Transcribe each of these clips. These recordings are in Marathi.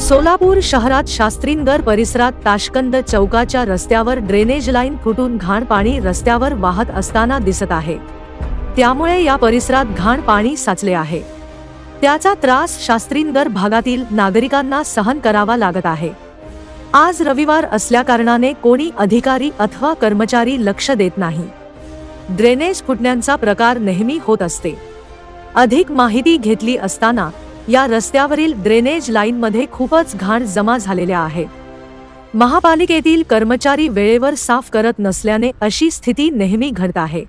सोलापूर शहरात शास्त्रीनगर परिसरात ताशकंद चौकाच्या रस्त्यावर ड्रेनेज लाईन फुटून घाण पाणी रस्त्यावर वाहत असताना दिसत आहे। त्यामुळे या परिसरात घाण पाणी साचले आहे। त्याचा त्रास शास्त्रीनगर भागातील नागरिकांना सहन करावा लागत आहे। आज रविवार असल्याकारणाने कोणी अधिकारी अथवा कर्मचारी लक्ष देत नाही। ड्रेनेज फुटण्याचा प्रकार नेहमी होत असते। अधिक माहिती घेतली असताना या रस्त्यावरील ड्रेनेज लाईनमध्ये खूपच घाण जमा झालेल्या आहेत। महापालिकेतील कर्मचारी वेळेवर साफ करत नसल्याने अशी स्थिती नेहमी घडत आहे।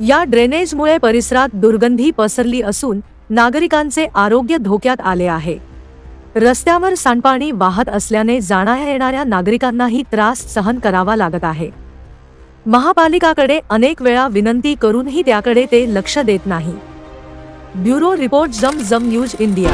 या ड्रेनेजमुळे परिसरात दुर्गंधी पसरली असून नागरिकांचे आरोग्य धोक्यात आले आहे। रस्त्यावर सांडपाणी वाहत असल्याने जाणाऱ्या नागरिकांनाही त्रास सहन करावा लागत आहे। महापालिकाकडे अनेक वेळा विनंती करूनही त्याकडे ते लक्ष देत नाही। ब्युरो रिपोर्ट, जम न्यूज इंडिया।